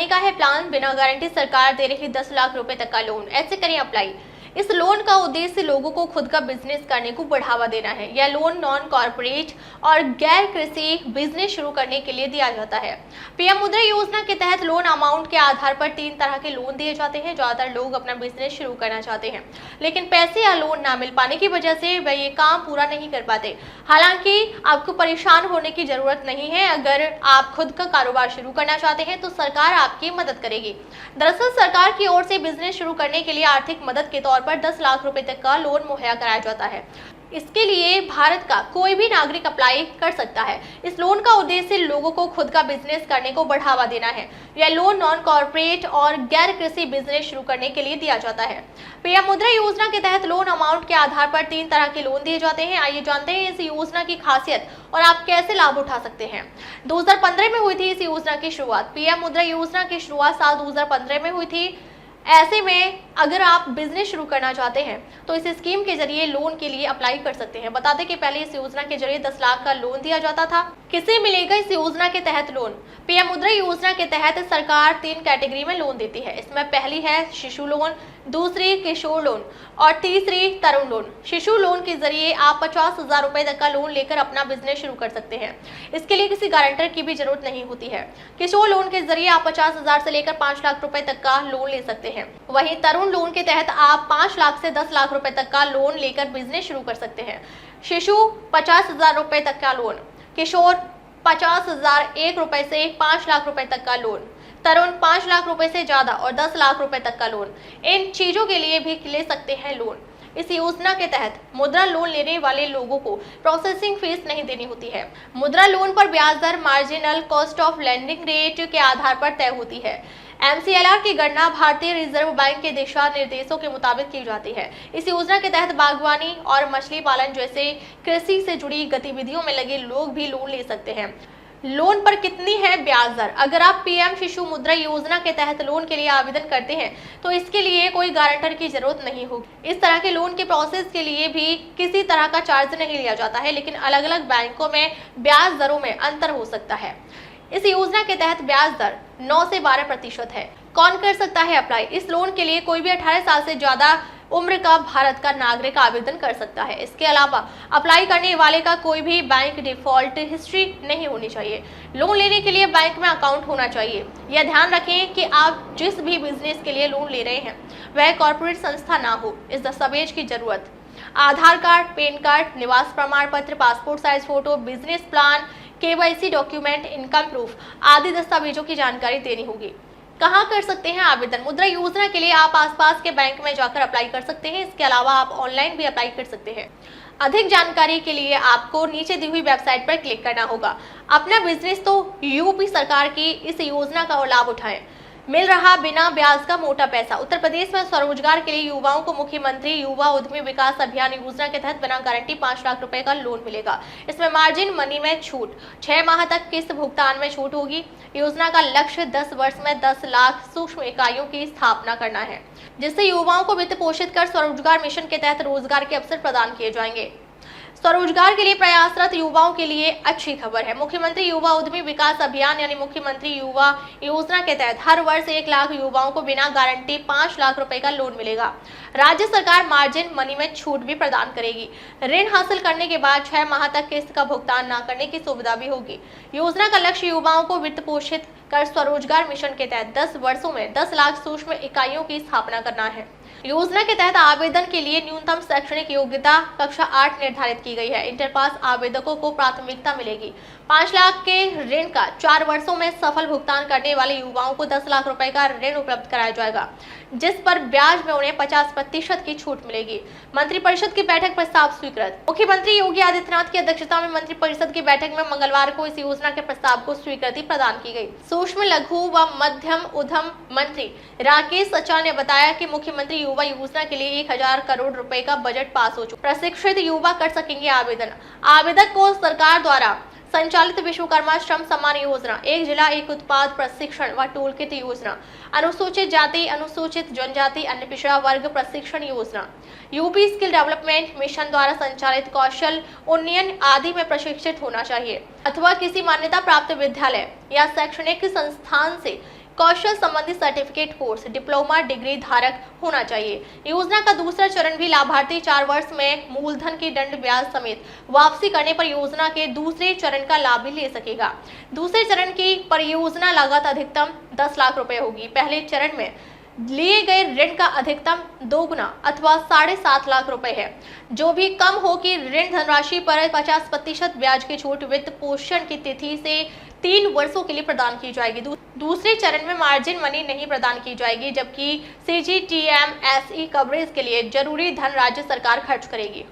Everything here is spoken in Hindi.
करने का है प्लान, बिना गारंटी सरकार दे रही 10 लाख रुपए तक का लोन, ऐसे करें अप्लाई। इस लोन का उद्देश्य लोगों को खुद का बिजनेस करने को बढ़ावा देना है। यह लोन नॉन कॉर्पोरेट और गैर कृषि बिजनेस शुरू करने के लिए दिया जाता है। पीएम मुद्रा योजना के तहत लोन अमाउंट के आधार पर 3 तरह के लोन दिए जाते हैं। ज्यादातर लोग अपना बिजनेस शुरू करना चाहते हैं, लेकिन पैसे या लोन ना मिल पाने की वजह से वह ये काम पूरा नहीं कर पाते। हालांकि आपको परेशान होने की जरूरत नहीं है। अगर आप खुद का कारोबार शुरू करना चाहते हैं तो सरकार आपकी मदद करेगी। दरअसल सरकार की ओर से बिजनेस शुरू करने के लिए आर्थिक मदद के तौर पर 10 लाख रुपए तक का लोन मुहैया कराया जाता है। इसके लिए भारत का कोई भी नागरिक अप्लाई कर सकता है। इस लोन का उद्देश्य लोगों को खुद का बिजनेस करने को बढ़ावा देना है। यह लोन नॉन कॉर्पोरेट और गैर कृषि बिजनेस शुरू करने के लिए दिया जाता है। पीएम मुद्रा योजना के तहत लोन अमाउंट के आधार पर 3 तरह के लोन दिए जाते हैं। आइए जानते हैं इस योजना की खासियत और आप कैसे लाभ उठा सकते हैं। 2015 में हुई थी इस योजना की शुरुआत। पीएम मुद्रा योजना की शुरुआत साल 2015 में हुई थी। ऐसे में अगर आप बिजनेस शुरू करना चाहते हैं तो इस स्कीम के जरिए लोन के लिए अप्लाई कर सकते हैं। बता दें कि पहले इस योजना के जरिए 10 लाख का लोन दिया जाता था। किसे मिलेगा इस योजना के तहत लोन? पीएम मुद्रा योजना के तहत सरकार 3 कैटेगरी में लोन देती है। इसमें पहली है शिशु लोन, दूसरी किशोर लोन और तीसरी तरुण लोन। शिशु लोन के जरिए आप 50,000 रुपए तक का लोन लेकर अपना बिजनेस शुरू कर सकते हैं। इसके लिए किसी गारंटर की भी जरूरत नहीं होती है। किशोर लोन के जरिए आप 50,000 से लेकर 5 लाख रुपए तक का लोन ले सकते हैं। वहीं तरुण लोन के तहत आप 5 लाख से 10 लाख रुपए तक का लोन लेकर बिजनेस शुरू कर सकते हैं। शिशु 50,000 रुपए तक का लोन, किशोर 50,001 रुपए से 5 लाख रुपए तक का लोन, तरुण 5 लाख रुपए से ज्यादा और 10 लाख रुपए तक का लोन। इन चीजों के लिए भी ले सकते हैं लोन। इस योजना के तहत मुद्रा लोन लेने वाले लोगों को प्रोसेसिंग फीस नहीं देनी होती है। मुद्रा लोन पर ब्याज दर marginal cost of lending rate के आधार पर तय होती है। MCLR की गणना भारतीय रिजर्व बैंक के दिशा निर्देशों के मुताबिक की जाती है। इस योजना के तहत बागवानी और मछली पालन जैसे कृषि से जुड़ी गतिविधियों में लगे लोग भी लोन ले सकते हैं। लोन पर कितनी है ब्याज दर? अगर आप पीएम शिशु मुद्रा योजना के तहत लोन के लिए आवेदन करते हैं तो इसके लिए कोई गारंटर की जरूरत नहीं होगी। इस तरह के लोन के प्रोसेस के लिए भी किसी तरह का चार्ज नहीं लिया जाता है, लेकिन अलग अलग बैंकों में ब्याज दरों में अंतर हो सकता है। इस योजना के तहत ब्याज दर 9 से 12% है। कौन कर सकता है अप्लाई? इस लोन के लिए कोई भी 18 साल से ज्यादा उम्र का भारत का नागरिक आवेदन कर सकता है। इसके अलावा अप्लाई करने वाले का कोई भी बैंक डिफॉल्ट हिस्ट्री नहीं होनी चाहिए। लोन लेने के लिए बैंक में अकाउंट होना चाहिए। यह ध्यान रखें कि आप जिस भी बिजनेस के लिए लोन ले रहे हैं वह कॉर्पोरेट संस्था ना हो। इस दस्तावेज की जरूरत आधार कार्ड, पैन कार्ड, निवास प्रमाण पत्र, passport size photo, business plan, KYC document, income proof आदि दस्तावेजों की जानकारी देनी होगी। कहाँ कर सकते हैं आवेदन? मुद्रा योजना के लिए आप आसपास के बैंक में जाकर अप्लाई कर सकते हैं। इसके अलावा आप ऑनलाइन भी अप्लाई कर सकते हैं। अधिक जानकारी के लिए आपको नीचे दी हुई वेबसाइट पर क्लिक करना होगा। अपना बिजनेस तो यूपी सरकार की इस योजना का लाभ उठाएं। मिल रहा बिना ब्याज का मोटा पैसा। उत्तर प्रदेश में स्वरोजगार के लिए युवाओं को मुख्यमंत्री युवा उद्यमी विकास अभियान योजना के तहत बिना गारंटी 5 लाख रुपए का लोन मिलेगा। इसमें मार्जिन मनी में छूट, 6 माह तक किस्त भुगतान में छूट होगी। योजना का लक्ष्य 10 वर्ष में 10 लाख सूक्ष्म इकाइयों की स्थापना करना है, जिससे युवाओं को वित्त पोषित कर स्वरोजगार मिशन के तहत रोजगार के अवसर प्रदान किए जाएंगे। स्वरोजगार के लिए प्रयासरत युवाओं के लिए अच्छी खबर है। मुख्यमंत्री युवा उद्यमी विकास अभियान यानी मुख्यमंत्री युवा योजना के तहत हर वर्ष 1 लाख युवाओं को बिना गारंटी 5 लाख रुपए का लोन मिलेगा। राज्य सरकार मार्जिन मनी में छूट भी प्रदान करेगी। ऋण हासिल करने के बाद 6 माह तक किस्त का भुगतान न करने की सुविधा भी होगी। योजना का लक्ष्य युवाओं को वित्त पोषित कर स्वरोजगार मिशन के तहत 10 वर्षों में 10 लाख सूक्ष्म इकाइयों की स्थापना करना है। योजना के तहत आवेदन के लिए न्यूनतम शैक्षणिक योग्यता कक्षा 8 निर्धारित की गई है। इंटर पास आवेदकों को प्राथमिकता मिलेगी। 5 लाख के ऋण का 4 वर्षों में सफल भुगतान करने वाले युवाओं को 10 लाख रुपए का ऋण उपलब्ध कराया जाएगा, जिस पर ब्याज में उन्हें 50% की छूट मिलेगी। मंत्रिपरिषद की बैठक प्रस्ताव स्वीकृत। मुख्यमंत्री योगी आदित्यनाथ की अध्यक्षता में मंत्रिपरिषद की बैठक में मंगलवार को इस योजना के प्रस्ताव को स्वीकृति प्रदान की गई। सूक्ष्म लघु व मध्यम उद्यम मंत्री राकेश सचार ने बताया कि मुख्यमंत्री युवा योजना के लिए 1000 करोड़ रुपए का बजट पास हो चुका। प्रशिक्षित युवा कर सकेंगे आवेदन। आवेदक को सरकार द्वारा संचालित विश्वकर्मा श्रम सम्मान योजना, एक जिला एक उत्पाद प्रशिक्षण व टूल किट योजना, अनुसूचित जाति अनुसूचित जनजाति अन्य पिछड़ा वर्ग प्रशिक्षण योजना, यूपी स्किल डेवलपमेंट मिशन द्वारा संचालित कौशल उन्नयन आदि में प्रशिक्षित होना चाहिए अथवा किसी मान्यता प्राप्त विद्यालय या शैक्षणिक संस्थान से कौशल संबंधी सर्टिफिकेट कोर्स, डिप्लोमा डिग्री धारक होना चाहिए। योजना का दूसरा चरण भी लाभार्थी 4 वर्ष में मूलधन की दंड ब्याज समेत वापसी करने पर योजना के दूसरे चरण का लाभ भी ले सकेगा। दूसरे चरण की परियोजना लागत अधिकतम 10 लाख रुपए होगी। पहले चरण में लिए गए ऋण का अधिकतम 2 गुना अथवा 7.5 लाख रुपए है, जो भी कम हो कि ऋण धनराशि पर 50% ब्याज की छूट वित्त पोषण की तिथि से 3 वर्षों के लिए प्रदान की जाएगी। दूसरे चरण में मार्जिन मनी नहीं प्रदान की जाएगी, जबकि CGTMSE कवरेज के लिए जरूरी धन राज्य सरकार खर्च करेगी।